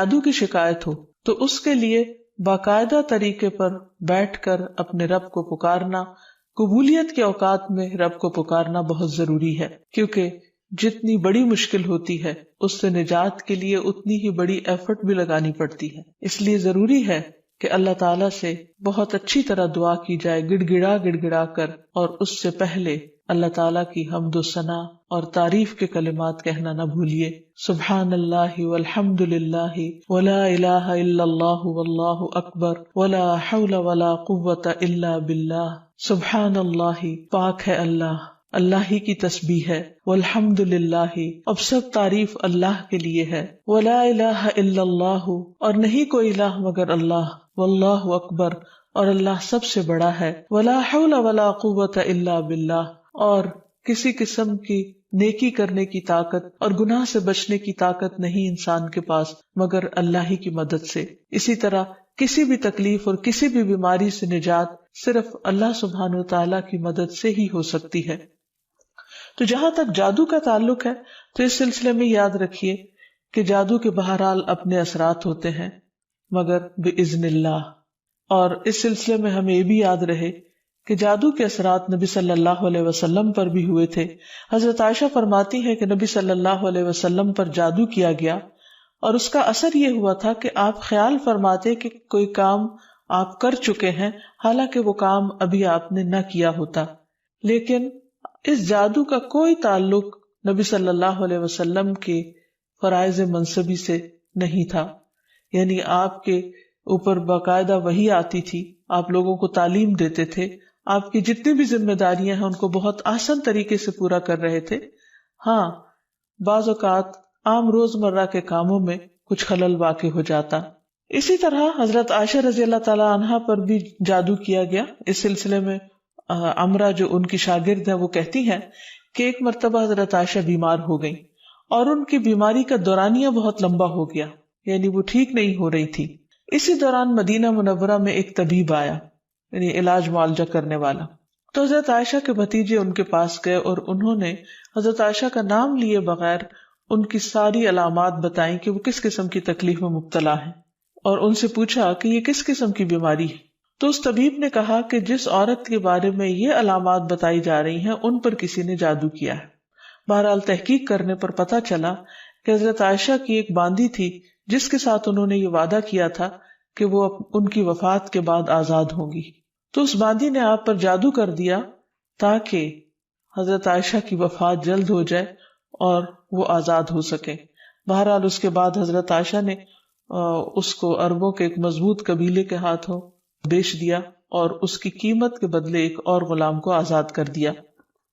جادو کی شکایت ہو تو اس کے لیے باقاعدہ طریقے پر بیٹھ کر اپنے رب کو پکارنا، قبولیت کے اوقات میں رب کو پکارنا بہت ضروری ہے، کیونکہ جتنی بڑی مشکل ہوتی ہے اس سے نجات کے لیے اتنی ہی بڑی ایفرٹ بھی لگانی پڑتی ہے. اس لیے ضروری ہے کہ اللہ تعالیٰ سے بہت اچھی طرح دعا کی جائے، گڑ گڑا کر، اور اس سے پہلے اللہ تعالیٰ کی حمد و ثنا اور تعریف کے کلمات کہنا نہ بھولیے. سبحان اللہ والحمد للہ ولا الہ الا اللہ واللہ اکبر ولا حول ولا قوۃ الا باللہ. سبحان اللہ، پاک ہے اللہ، اللہ ہی کی تسبیح ہے. والحمد للہ، اب سب تعریف اللہ کے لیے ہے. ولا الہ الا اللہ، اور نہیں کوئی الہ مگر اللہ. واللہ اکبر، اور اللہ سب سے بڑا ہے. ولا حول ولا قوۃ الا باللہ، اور کسی قسم کی نیکی کرنے کی طاقت اور گناہ سے بچنے کی طاقت نہیں انسان کے پاس مگر اللہ ہی کی مدد سے. اسی طرح کسی بھی تکلیف اور کسی بھی بیماری سے نجات صرف اللہ سبحانہ و تعالیٰ کی مدد سے ہی ہو سکتی ہے. تو جہاں تک جادو کا تعلق ہے تو اس سلسلے میں یاد رکھیے کہ جادو کے بہرحال اپنے اثرات ہوتے ہیں مگر بإذن اللہ. اور اس سلسلے میں ہمیں یہ بھی یاد رہے کہ جادو کے اثرات نبی صلی اللہ علیہ وسلم پر بھی ہوئے تھے. حضرت عائشہ فرماتی ہے کہ نبی صلی اللہ علیہ وسلم پر جادو کیا گیا اور اس کا اثر یہ ہوا تھا کہ آپ خیال فرماتے کہ کوئی کام آپ کر چکے ہیں حالانکہ وہ کام ابھی آپ نے نہ کیا ہوتا. لیکن اس جادو کا کوئی تعلق نبی صلی اللہ علیہ وسلم کے فرائض منصبی سے نہیں تھا. یعنی آپ کے اوپر باقاعدہ وحی آتی تھی، آپ لوگوں کو تعلیم دیتے تھے، آپ کی جتنی بھی ذمہ داریاں ہیں ان کو بہت آسان طریقے سے پورا کر رہے تھے. ہاں، بعض اوقات عام روزمرہ کے کاموں میں کچھ خلل واقع ہو جاتا. اسی طرح حضرت عائشہ رضی اللہ تعالی عنہا پر بھی جادو کیا گیا. اس سلسلے میں عمرہ جو ان کی شاگرد ہیں وہ کہتی ہیں کہ ایک مرتبہ حضرت عائشہ بیمار ہو گئیں اور ان کی بیماری کا دورانیہ بہت لمبا ہو گیا، یعنی وہ ٹھیک نہیں ہو رہی تھی. اسی دوران مدینہ منورہ میں ایک طبیب آیا، یعنی علاج معالجہ کرنے والا. تو حضرت عائشہ کے بھتیجے ان کے پاس گئے اور انہوں نے حضرت عائشہ کا نام لیے بغیر ان کی ساری علامات بتائیں کہ وہ کس قسم کی تکلیف میں مبتلا ہیں، اور ان سے پوچھا کہ یہ کس قسم کی بیماری ہے. تو اس طبیب نے کہا کہ جس عورت کے بارے میں یہ علامات بتائی جا رہی ہیں ان پر کسی نے جادو کیا ہے. بہرحال تحقیق کرنے پر پتہ چلا کہ حضرت عائشہ کی ایک باندی تھی جس کے ساتھ انہوں نے یہ وعدہ کیا تھا کہ وہ ان کی وفات کے بعد آزاد ہوں گی. تو اس باندی نے آپ پر جادو کر دیا تاکہ حضرت عائشہ کی وفات جلد ہو جائے اور وہ آزاد ہو سکے. بہرحال اس کے بعد حضرت عائشہ نے اس کو عربوں کے ایک مضبوط قبیلے کے ہاتھوں بیچ دیا اور اس کی قیمت کے بدلے ایک اور غلام کو آزاد کر دیا.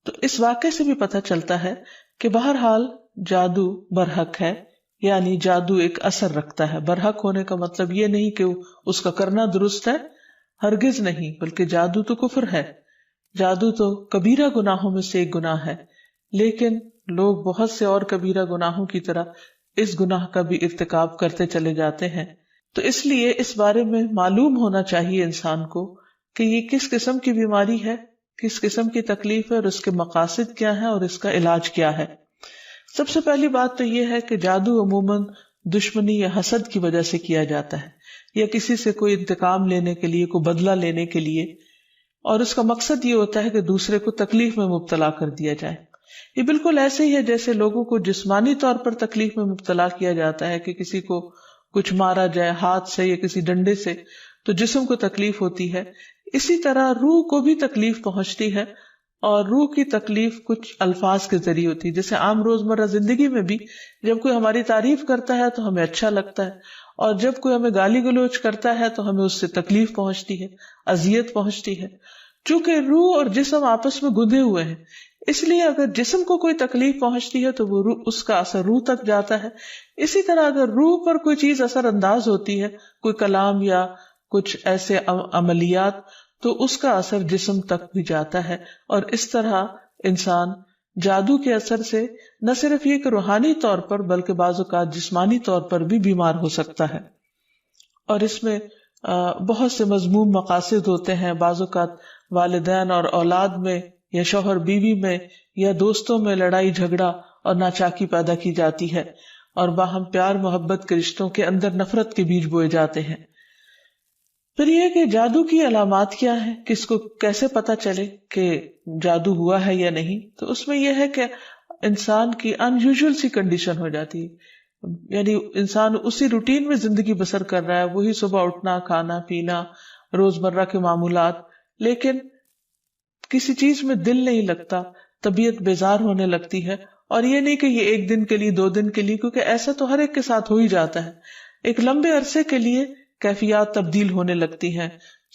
تو اس واقعے سے بھی پتہ چلتا ہے کہ بہرحال جادو برحق ہے، یعنی جادو ایک اثر رکھتا ہے. برحق ہونے کا مطلب یہ نہیں کہ اس کا کرنا درست ہے، ہرگز نہیں، بلکہ جادو تو کفر ہے، جادو تو کبیرہ گناہوں میں سے ایک گناہ ہے. لیکن لوگ بہت سے اور کبیرہ گناہوں کی طرح اس گناہ کا بھی ارتکاب کرتے چلے جاتے ہیں. تو اس لیے اس بارے میں معلوم ہونا چاہیے انسان کو کہ یہ کس قسم کی بیماری ہے، کس قسم کی تکلیف ہے اور اس کے مقاصد کیا ہیں اور اس کا علاج کیا ہے. سب سے پہلی بات تو یہ ہے کہ جادو عموماً دشمنی یا حسد کی وجہ سے کیا جاتا ہے، یا کسی سے کوئی انتقام لینے کے لیے، کوئی بدلہ لینے کے لیے، اور اس کا مقصد یہ ہوتا ہے کہ دوسرے کو تکلیف میں مبتلا کر دیا جائے. یہ بالکل ایسے ہی ہے جیسے لوگوں کو جسمانی طور پر تکلیف میں مبتلا کیا جاتا ہے کہ کسی کو کچھ مارا جائے ہاتھ سے یا کسی ڈنڈے سے تو جسم کو تکلیف ہوتی ہے. اسی طرح روح کو بھی تکلیف پہنچتی ہے، اور روح کی تکلیف کچھ الفاظ کے ذریعے ہوتی ہے. جیسے عام روزمرہ زندگی میں بھی جب کوئی ہماری تعریف کرتا ہے تو ہمیں اچھا لگتا ہے، اور جب کوئی ہمیں گالی گلوچ کرتا ہے تو ہمیں اس سے تکلیف پہنچتی ہے، اذیت پہنچتی ہے. چونکہ روح اور جسم آپس میں گندھے ہوئے ہیں، اس لیے اگر جسم کو کوئی تکلیف پہنچتی ہے تو وہ روح، اس کا اثر روح تک جاتا ہے. اسی طرح اگر روح پر کوئی چیز اثر انداز ہوتی ہے، کوئی کلام یا کچھ ایسے عملیات، تو اس کا اثر جسم تک بھی جاتا ہے. اور اس طرح انسان جادو کے اثر سے نہ صرف یہ کہ روحانی طور پر بلکہ بعض اوقات جسمانی طور پر بھی بیمار ہو سکتا ہے. اور اس میں بہت سے مذموم مقاصد ہوتے ہیں. بعض اوقات والدین اور اولاد میں یا شوہر بیوی میں یا دوستوں میں لڑائی جھگڑا اور ناچاکی پیدا کی جاتی ہے. اور باہم پیار محبت کے رشتوں کے اندر نفرت کے بیج بوئے جاتے ہیں۔ پھر یہ کہ جادو کی علامات کیا ہیں، کس کو کیسے پتا چلے کہ جادو ہوا ہے یا نہیں، تو اس میں یہ ہے کہ انسان کی ان یوزول سی کنڈیشن ہو جاتی ہے، یعنی انسان اسی روٹین میں زندگی بسر کر رہا ہے، وہی صبح اٹھنا، کھانا پینا، روزمرہ کے معمولات، لیکن کسی چیز میں دل نہیں لگتا، طبیعت بیزار ہونے لگتی ہے۔ اور یہ نہیں کہ یہ ایک دن کے لیے، 2 دن کے لیے، کیونکہ ایسا تو ہر ایک کے ساتھ ہو ہی جاتا ہے، ایک لمبے عرصے کے لیے کیفیات تبدیل ہونے لگتی ہیں،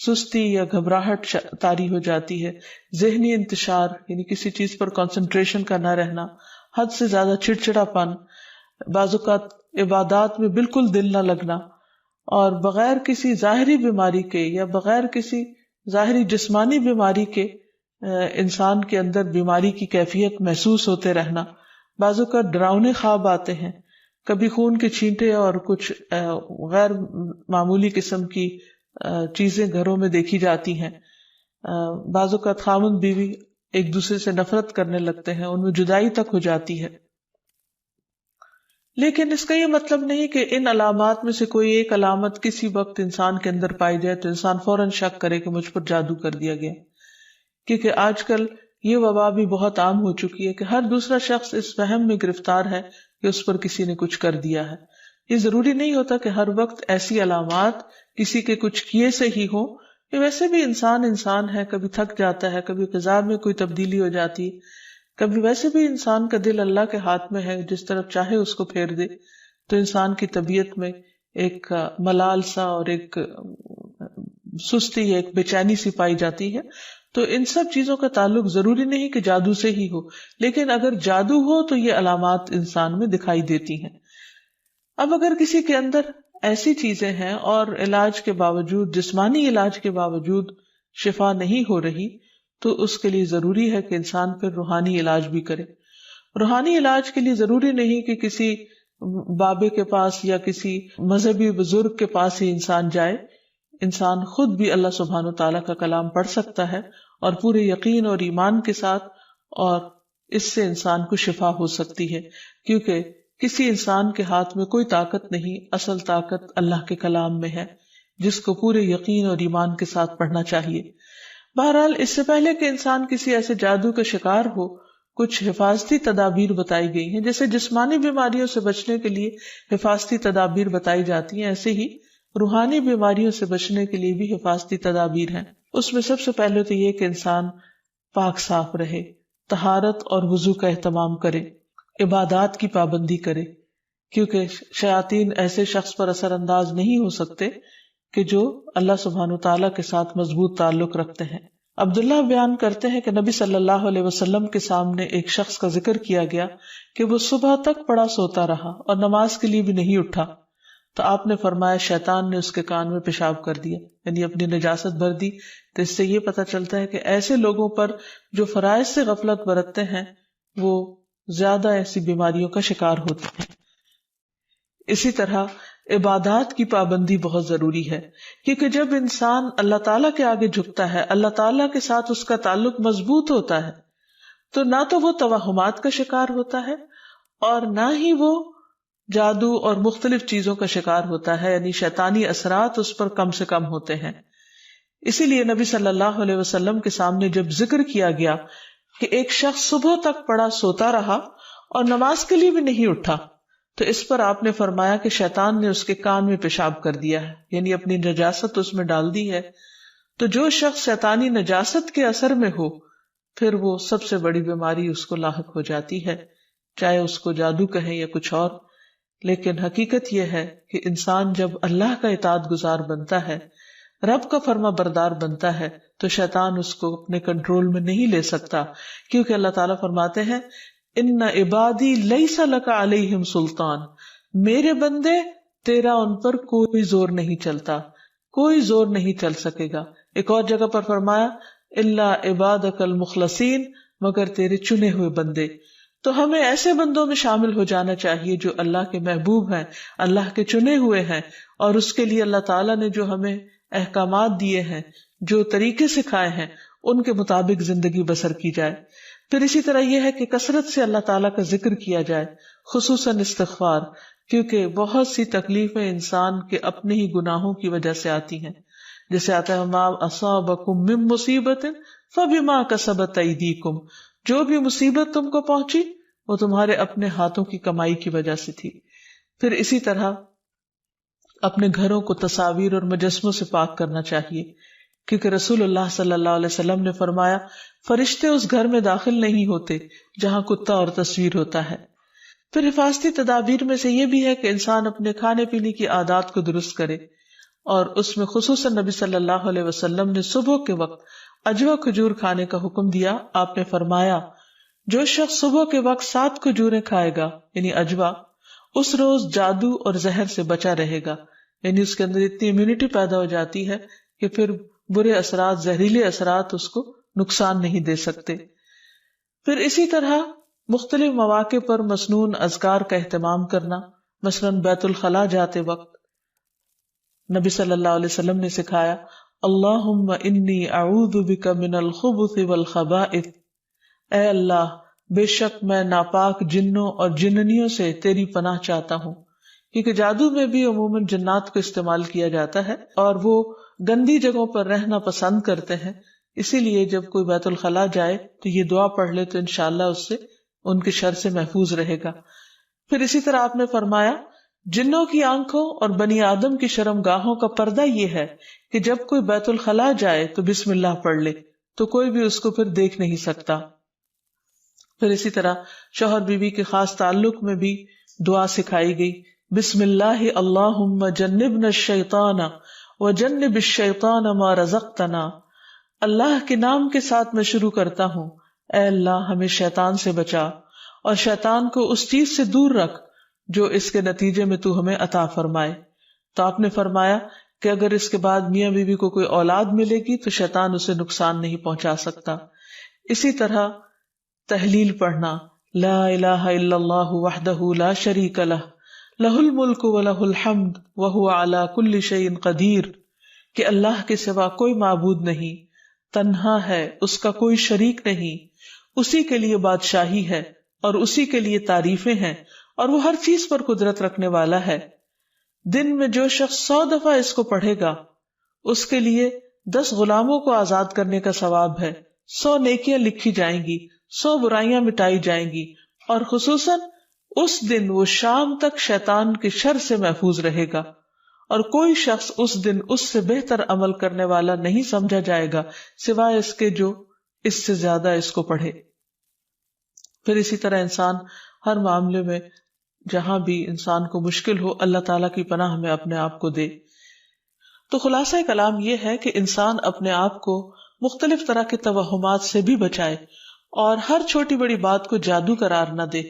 سستی یا گھبراہٹ طاری ہو جاتی ہے، ذہنی انتشار یعنی کسی چیز پر کنسنٹریشن کا نہ رہنا، حد سے زیادہ چڑچڑا پن، بعض اوقات عبادات میں بالکل دل نہ لگنا، اور بغیر کسی ظاہری بیماری کے یا بغیر کسی ظاہری جسمانی بیماری کے انسان کے اندر بیماری کی کیفیت محسوس ہوتے رہنا، بعض اوقات ڈراؤنے خواب آتے ہیں، کبھی خون کے چھینٹے اور کچھ غیر معمولی قسم کی چیزیں گھروں میں دیکھی جاتی ہیں، بعض اوقات خاوند بیوی ایک دوسرے سے نفرت کرنے لگتے ہیں، ان میں جدائی تک ہو جاتی ہے۔ لیکن اس کا یہ مطلب نہیں کہ ان علامات میں سے کوئی ایک علامت کسی وقت انسان کے اندر پائی جائے تو انسان فوراً شک کرے کہ مجھ پر جادو کر دیا گیا، کیونکہ آج کل یہ وبا بھی بہت عام ہو چکی ہے کہ ہر دوسرا شخص اس وہم میں گرفتار ہے کہ اس پر کسی نے کچھ کر دیا ہے۔ یہ ضروری نہیں ہوتا کہ ہر وقت ایسی علامات کسی کے کچھ کیے سے ہی ہوں، کہ ویسے بھی انسان ہے، کبھی تھک جاتا ہے، کبھی غذا میں کوئی تبدیلی ہو جاتی ہے، کبھی ویسے بھی انسان کا دل اللہ کے ہاتھ میں ہے، جس طرف چاہے اس کو پھیر دے، تو انسان کی طبیعت میں ایک ملال سا اور ایک سستی، ایک بے چینی سی پائی جاتی ہے۔ تو ان سب چیزوں کا تعلق ضروری نہیں کہ جادو سے ہی ہو، لیکن اگر جادو ہو تو یہ علامات انسان میں دکھائی دیتی ہیں۔ اب اگر کسی کے اندر ایسی چیزیں ہیں اور علاج کے باوجود، جسمانی علاج کے باوجود شفا نہیں ہو رہی، تو اس کے لیے ضروری ہے کہ انسان پھر روحانی علاج بھی کرے۔ روحانی علاج کے لیے ضروری نہیں کہ کسی بابے کے پاس یا کسی مذہبی بزرگ کے پاس ہی انسان جائے، انسان خود بھی اللہ سبحانہ وتعالیٰ کا کلام پڑھ سکتا ہے اور پورے یقین اور ایمان کے ساتھ، اور اس سے انسان کو شفا ہو سکتی ہے، کیونکہ کسی انسان کے ہاتھ میں کوئی طاقت نہیں، اصل طاقت اللہ کے کلام میں ہے، جس کو پورے یقین اور ایمان کے ساتھ پڑھنا چاہیے۔ بہرحال اس سے پہلے کہ انسان کسی ایسے جادو کا شکار ہو، کچھ حفاظتی تدابیر بتائی گئی ہیں، جیسے جسمانی بیماریوں سے بچنے کے لیے حفاظتی تدابیر بتائی جاتی ہیں، ایسے ہی روحانی بیماریوں سے بچنے کے لیے بھی حفاظتی تدابیر ہیں۔ اس میں سب سے پہلے تو یہ کہ انسان پاک صاف رہے، طہارت اور وضو کا اہتمام کرے، عبادات کی پابندی کرے، کیونکہ شیاطین ایسے شخص پر اثر انداز نہیں ہو سکتے کہ جو اللہ سبحانہ وتعالیٰ کے ساتھ مضبوط تعلق رکھتے ہیں۔ عبداللہ بیان کرتے ہیں کہ نبی صلی اللہ علیہ وسلم کے سامنے ایک شخص کا ذکر کیا گیا کہ وہ صبح تک پڑا سوتا رہا اور نماز کے لیے بھی نہیں اٹھا، تو آپ نے فرمایا شیطان نے اس کے کان میں پیشاب کر دیا، یعنی اپنی نجاست بھر دی۔ تو اس سے یہ پتہ چلتا ہے کہ ایسے لوگوں پر جو فرائض سے غفلت برتتے ہیں وہ زیادہ ایسی بیماریوں کا شکار ہوتے ہیں۔ اسی طرح عبادات کی پابندی بہت ضروری ہے، کیونکہ جب انسان اللہ تعالیٰ کے آگے جھکتا ہے، اللہ تعالیٰ کے ساتھ اس کا تعلق مضبوط ہوتا ہے، تو نہ تو وہ توہمات کا شکار ہوتا ہے اور نہ ہی وہ جادو اور مختلف چیزوں کا شکار ہوتا ہے، یعنی شیطانی اثرات اس پر کم سے کم ہوتے ہیں۔ اسی لیے نبی صلی اللہ علیہ وسلم کے سامنے جب ذکر کیا گیا کہ ایک شخص صبح تک پڑا سوتا رہا اور نماز کے لیے بھی نہیں اٹھا، تو اس پر آپ نے فرمایا کہ شیطان نے اس کے کان میں پیشاب کر دیا ہے، یعنی اپنی نجاست اس میں ڈال دی ہے۔ تو جو شخص شیطانی نجاست کے اثر میں ہو، پھر وہ سب سے بڑی بیماری اس کو لاحق ہو جاتی ہے، چاہے اس کو جادو کہیں یا کچھ اور۔ لیکن حقیقت یہ ہے کہ انسان جب اللہ کا اطاعت گزار بنتا ہے، رب کا فرما بردار بنتا ہے، تو شیطان اس کو اپنے کنٹرول میں نہیں لے سکتا، کیونکہ اللہ تعالیٰ فرماتے ہیں ان عبادی لیس لک علیہم سلطان، میرے بندے تیرا ان پر کوئی زور نہیں چلتا، کوئی زور نہیں چل سکے گا۔ ایک اور جگہ پر فرمایا الا عبادک المخلصین، مگر تیرے چنے ہوئے بندے۔ تو ہمیں ایسے بندوں میں شامل ہو جانا چاہیے جو اللہ کے محبوب ہیں، اللہ کے چنے ہوئے ہیں، اور اس کے لیے اللہ تعالیٰ نے جو ہمیں احکامات دیے ہیں، جو طریقے سکھائے ہیں، ان کے مطابق زندگی بسر کی جائے۔ پھر اسی طرح یہ ہے کہ کثرت سے اللہ تعالیٰ کا ذکر کیا جائے، خصوصاً استغفار، کیونکہ بہت سی تکلیفیں انسان کے اپنے ہی گناہوں کی وجہ سے آتی ہیں. جیسے آتا ہے ما اصابکم من مصیبت فبما کسبت ایدیکم، جو بھی مصیبت تم کو پہنچی وہ تمہارے اپنے ہاتھوں کی کمائی کی وجہ سے تھی. پھر اسی طرح اپنے گھروں کو تصاویر اور مجسموں سے پاک کرنا چاہیے، کیونکہ رسول اللہ صلی اللہ علیہ وسلم نے فرمایا فرشتے اس گھر میں داخل نہیں ہوتے جہاں کتا اور تصویر ہوتا ہے. پھر حفاظتی تدابیر میں سے یہ بھی ہے کہ انسان اپنے کھانے پینے کی عادات کو درست کرے، اور اس میں خصوصاً نبی صلی اللہ علیہ وسلم نے صبح کے وقت اجوا کھجور کھانے کا حکم دیا. آپ نے فرمایا جو شخص صبح کے وقت 7 کھجوریں کھائے گا یعنی اجوا، اس روز جادو اور زہر سے بچا رہے گا. یعنی اس کے اندر اتنی امیونٹی پیدا ہو جاتی ہے کہ پھر برے اثرات، زہریلے اثرات اس کو نقصان نہیں دے سکتے. پھر اسی طرح مختلف مواقع پر مسنون اذکار کا اہتمام کرنا، مثلاً بیت الخلاء جاتے وقت نبی صلی اللہ علیہ وسلم نے سکھایا اللہم انی اعوذ بک من الخبث والخبائث، اے اللہ بے شک میں ناپاک جنوں اور جننیوں سے تیری پناہ چاہتا ہوں. کیونکہ جادو میں بھی عموماً جنات کو استعمال کیا جاتا ہے اور وہ گندی جگہوں پر رہنا پسند کرتے ہیں، اسی لیے جب کوئی بیت الخلاء جائے تو یہ دعا پڑھ لے تو انشاءاللہ اس سے ان کے شر سے محفوظ رہے گا. پھر اسی طرح آپ نے فرمایا جنوں کی آنکھوں اور بنی آدم کی شرم گاہوں کا پردہ یہ ہے کہ جب کوئی بیت الخلاء جائے تو بسم اللہ پڑھ لے تو کوئی بھی اس کو پھر دیکھ نہیں سکتا. پھر اسی طرح شوہر بیوی کے خاص تعلق میں بھی دعا سکھائی گئی، بسم اللہ اللہم جنبنا الشیطان وجنب الشیطان ما رزقتنا. اللہ کے نام کے ساتھ میں شروع کرتا ہوں، اے اللہ ہمیں شیطان سے بچا اور شیطان کو اس چیز سے دور رکھ جو اس کے نتیجے میں تو ہمیں عطا فرمائے. تو آپ نے فرمایا کہ اگر اس کے بعد میاں بیوی کو کوئی اولاد ملے گی تو شیطان اسے نقصان نہیں پہنچا سکتا. اسی طرح تحلیل پڑھنا، لا الہ الا اللہ وحدہ لا شریک لہ لہ الملک ولہ الحمد وہو علی کل شیء قدیر، کہ اللہ کے سوا کوئی معبود نہیں، تنہا ہے، اس کا کوئی شریک نہیں، اسی کے لیے بادشاہی ہے اور اسی کے لیے تعریفیں ہیں اور وہ ہر چیز پر قدرت رکھنے والا ہے. دن میں جو شخص 100 دفعہ اس کو پڑھے گا اس کے لیے 10 غلاموں کو آزاد کرنے کا ثواب ہے، 100 نیکیاں لکھی جائیں گی، 100 برائیاں مٹائی جائیں گی، اور خصوصاً اس دن وہ شام تک شیطان کے شر سے محفوظ رہے گا اور کوئی شخص اس دن اس سے بہتر عمل کرنے والا نہیں سمجھا جائے گا سوائے اس کے جو اس سے زیادہ اس کو پڑھے. پھر اسی طرح انسان ہر معاملے میں جہاں بھی انسان کو مشکل ہو اللہ تعالیٰ کی پناہ میں اپنے آپ کو دے. تو خلاصہ کلام یہ ہے کہ انسان اپنے آپ کو مختلف طرح کے توہمات سے بھی بچائے اور ہر چھوٹی بڑی بات کو جادو قرار نہ دے،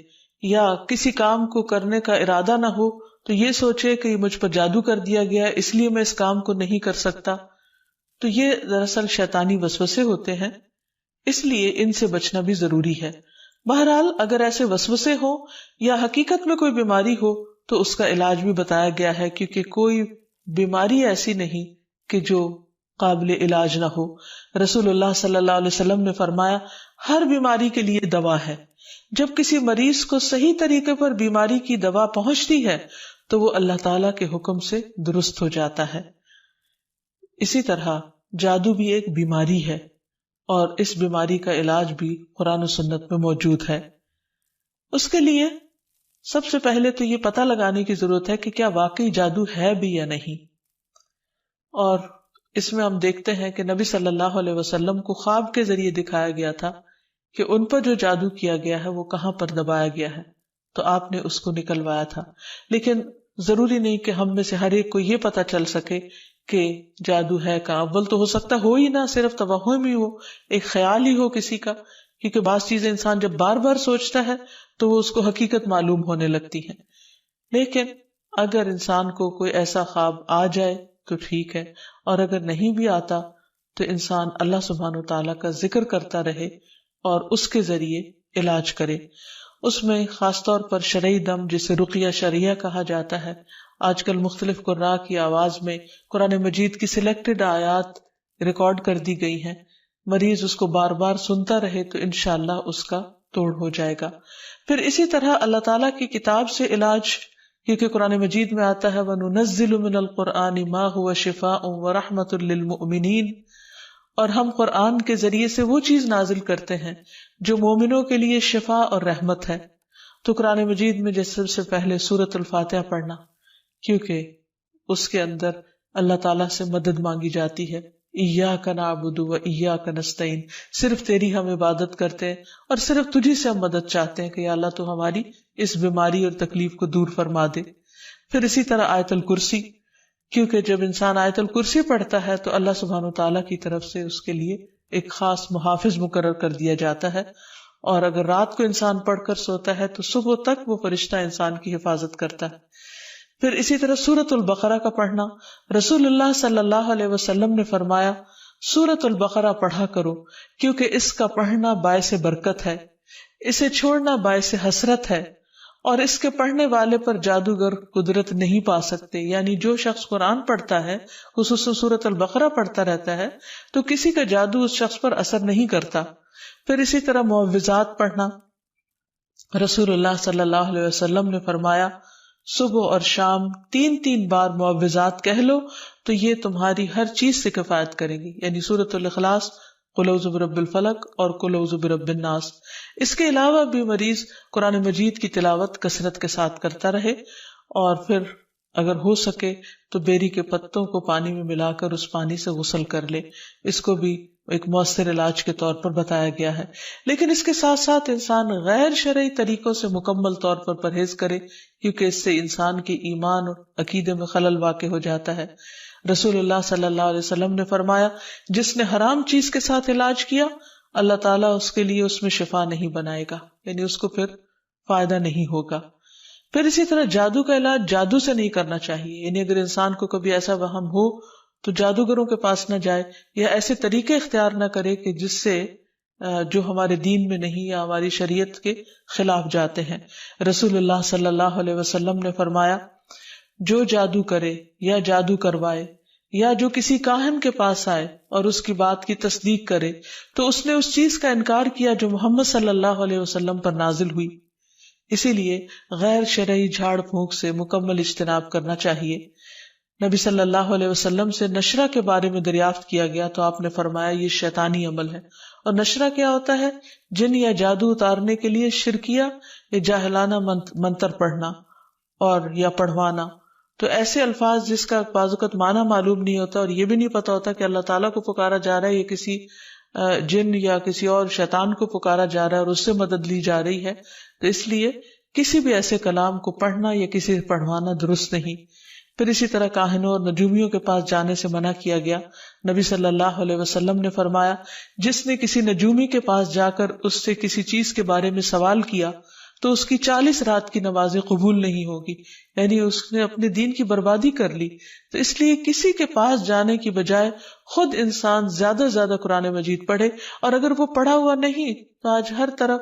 یا کسی کام کو کرنے کا ارادہ نہ ہو تو یہ سوچے کہ یہ مجھ پر جادو کر دیا گیا اس لیے میں اس کام کو نہیں کر سکتا. تو یہ دراصل شیطانی وسوسے ہوتے ہیں، اس لیے ان سے بچنا بھی ضروری ہے. بہرحال اگر ایسے وسوسے ہوں یا حقیقت میں کوئی بیماری ہو تو اس کا علاج بھی بتایا گیا ہے، کیونکہ کوئی بیماری ایسی نہیں کہ جو قابل علاج نہ ہو. رسول اللہ صلی اللہ علیہ وسلم نے فرمایا ہر بیماری کے لیے دوا ہے. جب کسی مریض کو صحیح طریقے پر بیماری کی دوا پہنچتی ہے تو وہ اللہ تعالیٰ کے حکم سے درست ہو جاتا ہے. اسی طرح جادو بھی ایک بیماری ہے اور اس بیماری کا علاج بھی قرآن و سنت میں موجود ہے. اس کے لیے سب سے پہلے تو یہ پتہ لگانے کی ضرورت ہے کہ کیا واقعی جادو ہے بھی یا نہیں. اور اس میں ہم دیکھتے ہیں کہ نبی صلی اللہ علیہ وسلم کو خواب کے ذریعے دکھایا گیا تھا کہ ان پر جو جادو کیا گیا ہے وہ کہاں پر دبایا گیا ہے، تو آپ نے اس کو نکلوایا تھا. لیکن ضروری نہیں کہ ہم میں سے ہر ایک کو یہ پتہ چل سکے کہ جادو ہے کہاں. اول تو ہو سکتا ہو ہی نہ، صرف توہم ہی ہو، ایک خیال ہی ہو کسی کا، کیونکہ بعض چیزیں انسان جب بار بار سوچتا ہے تو وہ اس کو حقیقت معلوم ہونے لگتی ہیں. لیکن اگر انسان کو کوئی ایسا خواب آ جائے تو ٹھیک ہے، اور اگر نہیں بھی آتا تو انسان اللہ سبحانہ وتعالیٰ کا ذکر کرتا رہے اور اس کے ذریعے علاج کرے. اس میں خاص طور پر شرعی دم جسے رقیہ شرعیہ کہا جاتا ہے، آج کل مختلف قراء کی آواز میں قرآن مجید کی سلیکٹڈ آیات ریکارڈ کر دی گئی ہیں مریض اس کو بار بار سنتا رہے تو انشاءاللہ اس کا توڑ ہو جائے گا. پھر اسی طرح اللہ تعالیٰ کی کتاب سے علاج، کیونکہ قرآن مجید میں آتا ہے وَنُنَزِّلُ مِنَ الْقُرْآنِ مَا هُوَ شِفَاءٌ وَرَحْمَةٌ لِّلْمُؤْمِنِينَ، اور ہم قرآن کے ذریعے سے وہ چیز نازل کرتے ہیں جو مومنوں کے لیے شفا اور رحمت ہے. تو قرآن مجید میں جیسے سب سے پہلے سورۃ الفاتحہ پڑھنا، کیونکہ اس کے اندر اللہ تعالیٰ سے مدد مانگی جاتی ہے. ایاک نعبد و ایاک نستعین، صرف تیری ہم عبادت کرتے ہیں اور صرف تجھی سے ہم مدد چاہتے ہیں کہ یا اللہ تو ہماری اس بیماری اور تکلیف کو دور فرما دے. پھر اسی طرح آیت الکرسی، کیونکہ جب انسان آیت الکرسی پڑھتا ہے تو اللہ سبحانہ وتعالیٰ کی طرف سے اس کے لیے ایک خاص محافظ مقرر کر دیا جاتا ہے، اور اگر رات کو انسان پڑھ کر سوتا ہے تو صبح تک وہ فرشتہ انسان کی حفاظت کرتا ہے. پھر اسی طرح سورۃ البقرہ کا پڑھنا، رسول اللہ صلی اللہ علیہ وسلم نے فرمایا سورۃ البقرہ پڑھا کرو کیونکہ اس کا پڑھنا باعث برکت ہے، اسے چھوڑنا باعث حسرت ہے، اور اس کے پڑھنے والے پر جادوگر قدرت نہیں پا سکتے. یعنی جو شخص قرآن پڑھتا ہے، خصوصاً سورۃ البقرہ پڑھتا رہتا ہے، تو کسی کا جادو اس شخص پر اثر نہیں کرتا. پھر اسی طرح معوذات پڑھنا، رسول اللہ صلی اللہ علیہ وسلم نے فرمایا صبح اور شام 3 بار معوذات کہہ لو تو یہ تمہاری ہر چیز سے کفایت کریں گی. یعنی سورۃ الاخلاص، قل اعوذ برب الفلق اور قل اعوذ برب الناس. اس کے علاوہ بھی مریض قرآن مجید کی تلاوت کثرت کے ساتھ کرتا رہے، اور پھر اگر ہو سکے تو بیری کے پتوں کو پانی میں ملا کر اس پانی سے غسل کر لے. اس کو بھی ایک مؤثر علاج کے طور پر بتایا گیا ہے. لیکن اس کے ساتھ ساتھ انسان غیر شرعی طریقوں سے مکمل طور پر پرہیز کرے، کیونکہ اس سے انسان کے ایمان اور عقیدے میں خلل واقع ہو جاتا ہے. رسول اللہ صلی اللہ علیہ وسلم نے فرمایا جس نے حرام چیز کے ساتھ علاج کیا اللہ تعالیٰ اس کے لیے اس میں شفا نہیں بنائے گا، یعنی اس کو پھر فائدہ نہیں ہوگا. پھر اسی طرح جادو کا علاج جادو سے نہیں کرنا چاہیے. یعنی اگر انسان کو کبھی ایسا وہم ہو تو جادوگروں کے پاس نہ جائے، یا ایسے طریقے اختیار نہ کرے کہ جس سے جو ہمارے دین میں نہیں یا ہماری شریعت کے خلاف جاتے ہیں. رسول اللہ صلی اللہ علیہ وسلم نے فرمایا جو جادو کرے یا جادو کروائے یا جو کسی کاہن کے پاس آئے اور اس کی بات کی تصدیق کرے تو اس نے اس چیز کا انکار کیا جو محمد صلی اللہ علیہ وسلم پر نازل ہوئی. اسی لیے غیر شرعی جھاڑ پھونک سے مکمل اجتناب کرنا چاہیے. نبی صلی اللہ علیہ وسلم سے نشرہ کے بارے میں دریافت کیا گیا تو آپ نے فرمایا یہ شیطانی عمل ہے. اور نشرہ کیا ہوتا ہے؟ جن یا جادو اتارنے کے لیے شرکیہ یا جاہلانہ منتر پڑھنا اور یا پڑھوانا. تو ایسے الفاظ جس کا بعض اوقات معنی معلوم نہیں ہوتا اور یہ بھی نہیں پتا ہوتا کہ اللہ تعالیٰ کو پکارا جا رہا ہے یا کسی جن یا کسی اور شیطان کو پکارا جا رہا ہے اور اس سے مدد لی جا رہی ہے، تو اس لیے کسی بھی ایسے کلام کو پڑھنا یا کسی سے پڑھوانا درست نہیں. پھر اسی طرح کاہنوں اور نجومیوں کے پاس جانے سے منع کیا گیا. نبی صلی اللہ علیہ وسلم نے فرمایا جس نے کسی نجومی کے پاس جا کر اس سے کسی چیز کے بارے میں سوال کیا تو اس کی 40 رات کی نمازیں قبول نہیں ہوگی. یعنی اس نے اپنے دین کی بربادی کر لی. تو اس لیے کسی کے پاس جانے کی بجائے خود انسان زیادہ سے زیادہ قرآن مجید پڑھے. اور اگر وہ پڑھا ہوا نہیں تو آج ہر طرف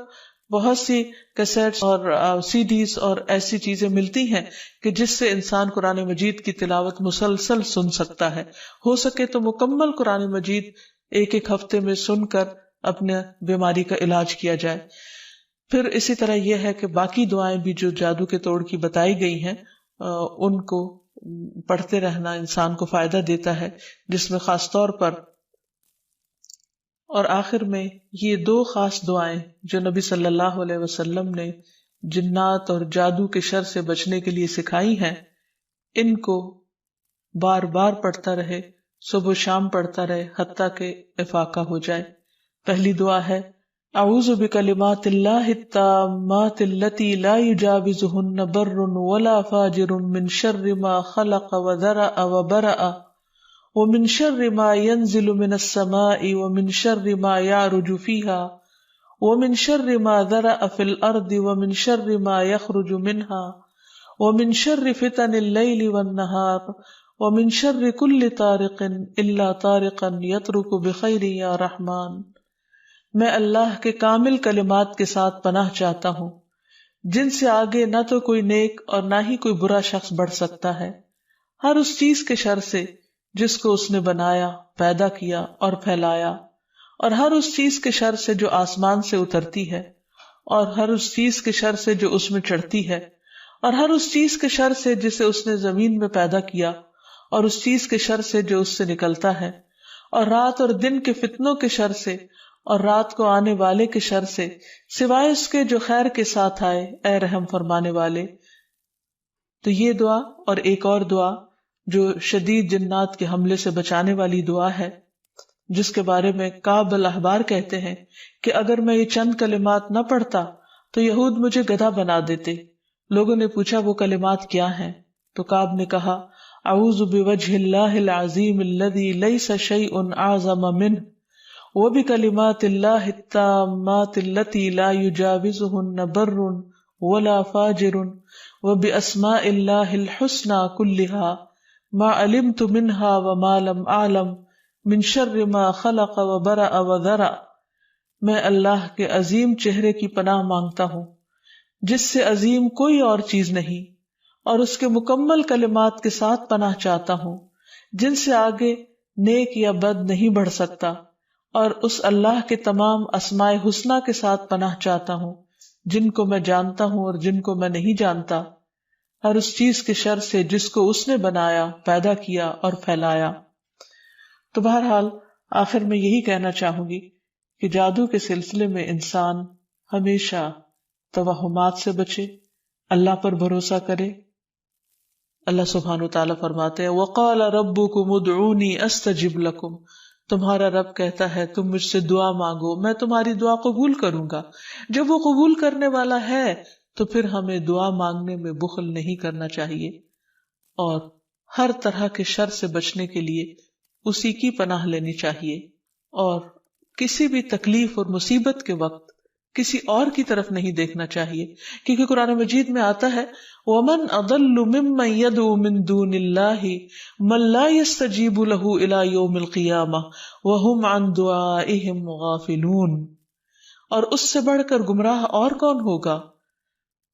بہت سی کیسٹس اور سی ڈیز اور ایسی چیزیں ملتی ہیں کہ جس سے انسان قرآن مجید کی تلاوت مسلسل سن سکتا ہے. ہو سکے تو مکمل قرآن مجید ایک ہفتے میں سن کر اپنے بیماری کا علاج کیا جائے. پھر اسی طرح یہ ہے کہ باقی دعائیں بھی جو جادو کے توڑ کی بتائی گئی ہیں ان کو پڑھتے رہنا انسان کو فائدہ دیتا ہے، جس میں خاص طور پر اور آخر میں یہ 2 خاص دعائیں جو نبی صلی اللہ علیہ وسلم نے جنات اور جادو کے شر سے بچنے کے لیے سکھائی ہیں، ان کو بار بار پڑھتا رہے، صبح و شام پڑھتا رہے حتیٰ کہ افاقہ ہو جائے. پہلی دعا ہے اعوذ بکلمات اللہ التامات التی لا یجاوزہن بر ولا فاجر من شر ما خلق وذرأ وبرأ ومن شر ما ينزل من السماء ومن شر ما يعرج فيها ومن شر ما ذرأ في الأرض ومن شر ما يخرج منها ومن شر فتن الليل والنهار ومن شر كل طارق إلا طارقا يطرق بخير يا رحمن. میں اللہ کے کامل کلمات کے ساتھ پناہ چاہتا ہوں جن سے آگے نہ تو کوئی نیک اور نہ ہی کوئی برا شخص بڑھ سکتا ہے، ہر اس چیز کے شر سے جس کو اس نے بنایا، پیدا کیا اور پھیلایا، اور ہر اس چیز کے شر سے جو آسمان سے اترتی ہے، اور ہر اس چیز کے شر سے جو اس میں چڑھتی ہے، اور ہر اس چیز کے شر سے جسے اس نے زمین میں پیدا کیا، اور اس چیز کے شر سے جو اس سے نکلتا ہے، اور رات اور دن کے فتنوں کے شر سے، اور رات کو آنے والے کے شر سے، سوائے اس کے جو خیر کے ساتھ آئے، اے رحم فرمانے والے۔ تو یہ دعا اور ایک اور دعا جو شدید جنات کے حملے سے بچانے والی دعا ہے، جس کے بارے میں کعب الاحبار کہتے ہیں کہ اگر میں یہ چند کلمات نہ پڑھتا تو یہود مجھے گدھا بنا دیتے۔ لوگوں نے پوچھا وہ کلمات کیا ہیں؟ تو کعب نے کہا اعوذ بوجہ اللہ العظیم الذی لیس شیء اعظم منہ وبکلمات اللہ التامات التی لا یجاوزہن بر ولا فاجر وباسماء اللہ الحسنى كلها ما علمت منها وما لم اعلم من شر ما خلق وبرأ وذرأ۔ میں اللہ کے عظیم چہرے کی پناہ مانگتا ہوں جس سے عظیم کوئی اور چیز نہیں، اور اس کے مکمل کلمات کے ساتھ پناہ چاہتا ہوں جن سے آگے نیک یا بد نہیں بڑھ سکتا، اور اس اللہ کے تمام اسماء حسنہ کے ساتھ پناہ چاہتا ہوں جن کو میں جانتا ہوں اور جن کو میں نہیں جانتا، ہر اس چیز کے شر سے جس کو اس نے بنایا، پیدا کیا اور پھیلایا۔ تو بہرحال آخر میں یہی کہنا چاہوں گی کہ جادو کے سلسلے میں انسان ہمیشہ توہمات سے بچے، اللہ پر بھروسہ کرے۔ اللہ سبحانہ وتعالیٰ فرماتے ہیں وَقَالَ رَبُّكُمُ ادْعُونِي أَسْتَجِبْ لَكُمْ، تمہارا رب کہتا ہے تم مجھ سے دعا مانگو میں تمہاری دعا قبول کروں گا۔ جب وہ قبول کرنے والا ہے تو پھر ہمیں دعا مانگنے میں بخل نہیں کرنا چاہیے، اور ہر طرح کے شر سے بچنے کے لیے اسی کی پناہ لینی چاہیے، اور کسی بھی تکلیف اور مصیبت کے وقت کسی اور کی طرف نہیں دیکھنا چاہیے، کیونکہ قرآن مجید میں آتا ہے وَمَنْ أَضَلُّ مِمَّنْ يَدْعُو مِن دُونِ اللَّهِ مَن لَّا يَسْتَجِيبُ لَهُ إِلَى يَوْمِ الْقِيَامَةِ وَهُمْ عَن دُعَائِهِمْ غَافِلُونَ۔ اور اس سے بڑھ کر گمراہ اور کون ہوگا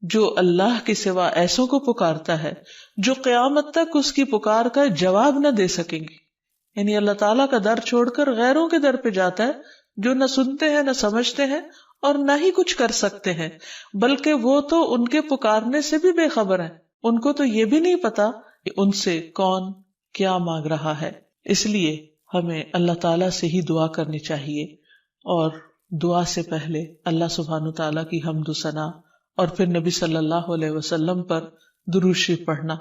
جو اللہ کے سوا ایسوں کو پکارتا ہے جو قیامت تک اس کی پکار کا جواب نہ دے سکیں گے۔ یعنی اللہ تعالیٰ کا در چھوڑ کر غیروں کے در پہ جاتا ہے جو نہ سنتے ہیں نہ سمجھتے ہیں اور نہ ہی کچھ کر سکتے ہیں، بلکہ وہ تو ان کے پکارنے سے بھی بے خبر ہیں، ان کو تو یہ بھی نہیں پتا کہ ان سے کون کیا مانگ رہا ہے۔ اس لیے ہمیں اللہ تعالیٰ سے ہی دعا کرنی چاہیے، اور دعا سے پہلے اللہ سبحانہ تعالیٰ کی حمد و ثنا اور پھر نبی صلی اللہ علیہ وسلم پر درود شریف پڑھنا،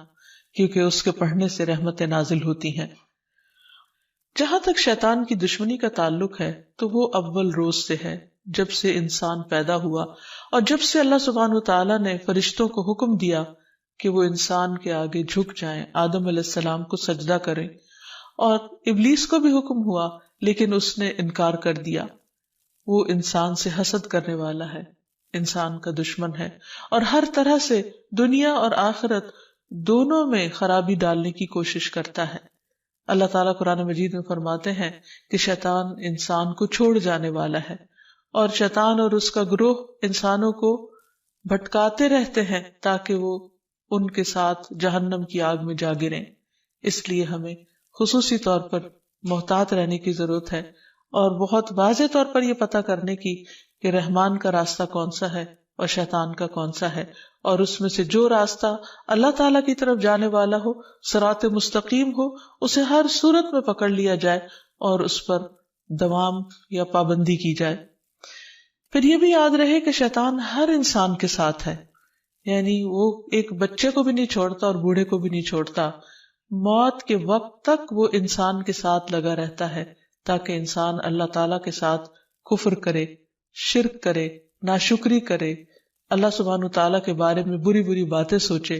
کیونکہ اس کے پڑھنے سے رحمتیں نازل ہوتی ہیں۔ جہاں تک شیطان کی دشمنی کا تعلق ہے تو وہ اول روز سے ہے، جب سے انسان پیدا ہوا، اور جب سے اللہ سبحانہ وتعالیٰ نے فرشتوں کو حکم دیا کہ وہ انسان کے آگے جھک جائیں، آدم علیہ السلام کو سجدہ کریں، اور ابلیس کو بھی حکم ہوا لیکن اس نے انکار کر دیا۔ وہ انسان سے حسد کرنے والا ہے، انسان کا دشمن ہے، اور ہر طرح سے دنیا اور آخرت دونوں میں خرابی ڈالنے کی کوشش کرتا ہے۔ اللہ تعالیٰ قرآن مجید میں فرماتے ہیں کہ شیطان انسان کو چھوڑ جانے والا ہے، اور شیطان اور اس کا گروہ انسانوں کو بھٹکاتے رہتے ہیں تاکہ وہ ان کے ساتھ جہنم کی آگ میں جا گریں۔ اس لیے ہمیں خصوصی طور پر محتاط رہنے کی ضرورت ہے، اور بہت واضح طور پر یہ پتہ کرنے کی کہ رحمان کا راستہ کون سا ہے اور شیطان کا کون سا ہے، اور اس میں سے جو راستہ اللہ تعالیٰ کی طرف جانے والا ہو، صراط مستقیم ہو، اسے ہر صورت میں پکڑ لیا جائے اور اس پر دوام یا پابندی کی جائے۔ پھر یہ بھی یاد رہے کہ شیطان ہر انسان کے ساتھ ہے، یعنی وہ ایک بچے کو بھی نہیں چھوڑتا اور بوڑھے کو بھی نہیں چھوڑتا، موت کے وقت تک وہ انسان کے ساتھ لگا رہتا ہے تاکہ انسان اللہ تعالیٰ کے ساتھ کفر کرے، شرک کرے، ناشکری کرے، اللہ سبحانہ تعالیٰ کے بارے میں بری بری باتیں سوچے۔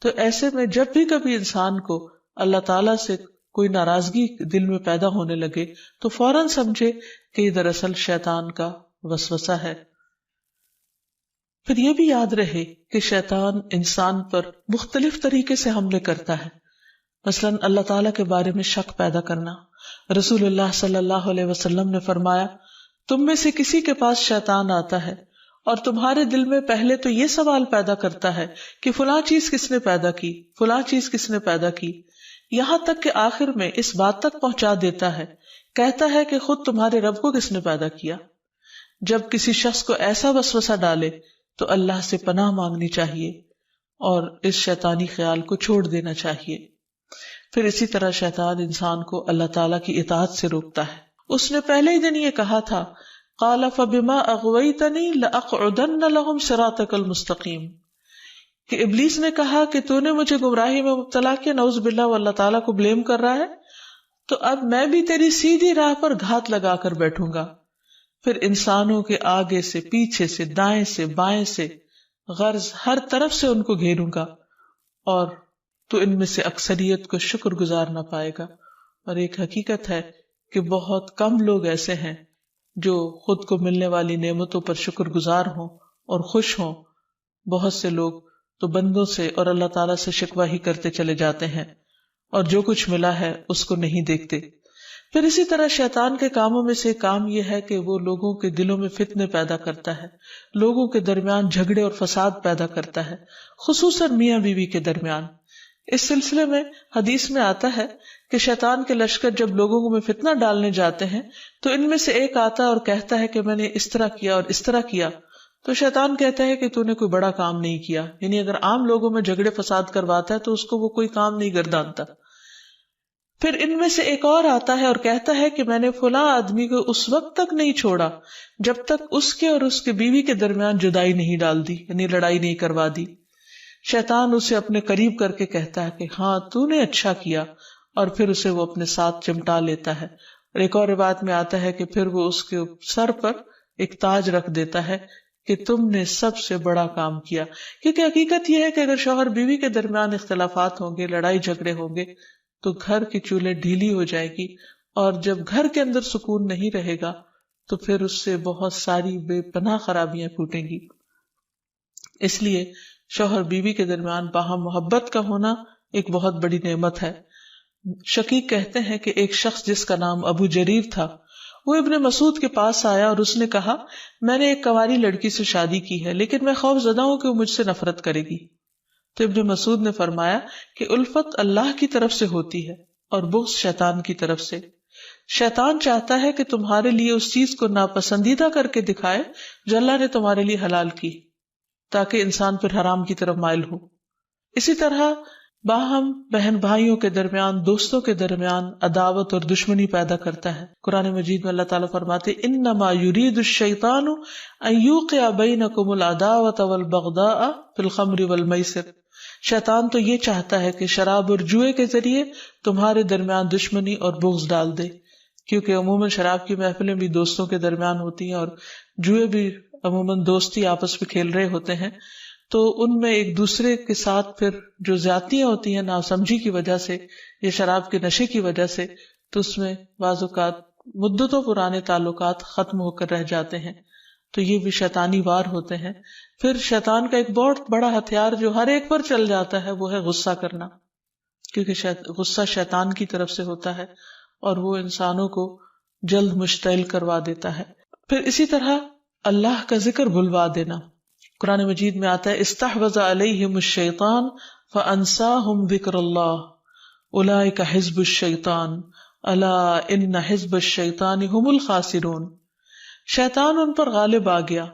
تو ایسے میں جب بھی کبھی انسان کو اللہ تعالیٰ سے کوئی ناراضگی دل میں پیدا ہونے لگے تو فوراً سمجھے کہ یہ دراصل شیطان کا وسوسہ ہے۔ پھر یہ بھی یاد رہے کہ شیطان انسان پر مختلف طریقے سے حملے کرتا ہے، مثلاً اللہ تعالیٰ کے بارے میں شک پیدا کرنا۔ رسول اللہ صلی اللہ علیہ وسلم نے فرمایا تم میں سے کسی کے پاس شیطان آتا ہے اور تمہارے دل میں پہلے تو یہ سوال پیدا کرتا ہے کہ فلاں چیز کس نے پیدا کی، فلاں چیز کس نے پیدا کی، یہاں تک کہ آخر میں اس بات تک پہنچا دیتا ہے، کہتا ہے کہ خود تمہارے رب کو کس نے پیدا کیا۔ جب کسی شخص کو ایسا وسوسہ ڈالے تو اللہ سے پناہ مانگنی چاہیے اور اس شیطانی خیال کو چھوڑ دینا چاہیے۔ پھر اسی طرح شیطان انسان کو اللہ تعالیٰ کی اطاعت سے روکتا ہے۔ اس نے پہلے ہی دن یہ کہا تھا، قال فبما اغویتنی لاقعدن لهم صراطک المستقیم، کہ ابلیس نے کہا کہ تو نے مجھے گمراہی میں مبتلا کیا، نعوذ باللہ، وہ اللہ تعالیٰ کو بلیم کر رہا ہے، تو اب میں بھی تیری سیدھی راہ پر گھات لگا کر بیٹھوں گا۔ پھر انسانوں کے آگے سے، پیچھے سے، دائیں سے، بائیں سے، غرض ہر طرف سے ان کو گھیروں گا، اور تو ان میں سے اکثریت کو شکر گزار نہ پائے گا۔ اور ایک حقیقت ہے کہ بہت کم لوگ ایسے ہیں جو خود کو ملنے والی نعمتوں پر شکر گزار ہوں اور خوش ہوں۔ بہت سے لوگ تو بندوں سے اور اللہ تعالیٰ سے شکوہ ہی کرتے چلے جاتے ہیں، اور جو کچھ ملا ہے اس کو نہیں دیکھتے۔ پھر اسی طرح شیطان کے کاموں میں سے کام یہ ہے کہ وہ لوگوں کے دلوں میں فتنے پیدا کرتا ہے، لوگوں کے درمیان جھگڑے اور فساد پیدا کرتا ہے، خصوصاً میاں بیوی کے درمیان۔ اس سلسلے میں حدیث میں آتا ہے کہ شیطان کے لشکر جب لوگوں میں فتنہ ڈالنے جاتے ہیں تو ان میں سے ایک آتا ہے اور کہتا ہے کہ میں نے اس طرح کیا اور اس طرح کیا، تو شیطان کہتا ہے کہ تو نے کوئی بڑا کام نہیں کیا، یعنی اگر عام لوگوں میں جھگڑے فساد کرواتا ہے تو اس کو وہ کوئی کام نہیں گردانتا۔ پھر ان میں سے ایک اور آتا ہے اور کہتا ہے کہ میں نے فلاں آدمی کو اس وقت تک نہیں چھوڑا جب تک اس کے اور اس کے بیوی کے درمیان جدائی نہیں ڈال دی، یعنی لڑائی نہیں کروا دی۔ شیطان اسے اپنے قریب کر کے کہتا ہے کہ ہاں تو نے اچھا کیا، اور پھر اسے وہ اپنے ساتھ چمٹا لیتا ہے۔ اور ایک اور روایت میں آتا ہے کہ پھر وہ اس کے سر پر ایک تاج رکھ دیتا ہے کہ تم نے سب سے بڑا کام کیا، کیونکہ حقیقت یہ ہے کہ اگر شوہر بیوی کے درمیان اختلافات ہوں گے، لڑائی جھگڑے ہوں گے، تو گھر کی چولہے ڈھیلی ہو جائے گی، اور جب گھر کے اندر سکون نہیں رہے گا تو پھر اس سے بہت ساری بے پناہ خرابیاں پھوٹیں گی۔ اس لیے شوہر بیوی کے درمیان باہم محبت کا ہونا ایک بہت بڑی نعمت ہے۔ شقیق کہتے ہیں کہ ایک شخص جس کا نام ابو جریر تھا، وہ ابن مسعود کے پاس آیا اور اس نے کہا، میں نے ایک کنواری لڑکی سے شادی کی ہے، لیکن میں خوف زدہ ہوں کہ وہ مجھ سے نفرت کرے گی۔ تو ابن مسعود نے فرمایا کہ الفت اللہ کی طرف سے ہوتی ہے اور بغض شیطان کی طرف سے۔ شیطان چاہتا ہے کہ تمہارے لیے اس چیز کو ناپسندیدہ کر کے دکھائے جو اللہ نے تمہارے لیے حلال کی، تاکہ انسان پھر حرام کی طرف مائل ہو۔ اسی طرح باہم بہن بھائیوں کے درمیان، دوستوں کے درمیان عداوت اور دشمنی پیدا کرتا ہے۔ قرآن مجید میں اللہ تعالیٰ فرماتے انما یرید الشیطان ان یوقع بینکم العداوۃ والبغضاء فی الخمر والمیسر، شیطان تو یہ چاہتا ہے کہ شراب اور جوئے کے ذریعے تمہارے درمیان دشمنی اور بغض ڈال دے، کیونکہ عموماً شراب کی محفلیں بھی دوستوں کے درمیان ہوتی ہیں، اور جوئے بھی عموماً دوستی آپس میں کھیل رہے ہوتے ہیں، تو ان میں ایک دوسرے کے ساتھ پھر جو زیادتیاں ہوتی ہیں ناسمجھی کی وجہ سے یا شراب کے نشے کی وجہ سے، تو اس میں بعض اوقات مدتوں پرانے تعلقات ختم ہو کر رہ جاتے ہیں۔ تو یہ بھی شیطانی وار ہوتے ہیں۔ پھر شیطان کا ایک بہت بڑا ہتھیار جو ہر ایک پر چل جاتا ہے وہ ہے غصہ کرنا، کیونکہ غصہ شیطان کی طرف سے ہوتا ہے اور وہ انسانوں کو جلد مشتعل کروا دیتا ہے۔ پھر اسی طرح اللہ کا ذکر بھلوا دینا۔ قرآن مجید میں آتا ہے استحوذ علیہم الشیطان فانساہم ذکر اللہ اولئک حزب الشیطان الا ان حزب الشیطان هم الخاسرون، شیطان ان پر غالب آ گیا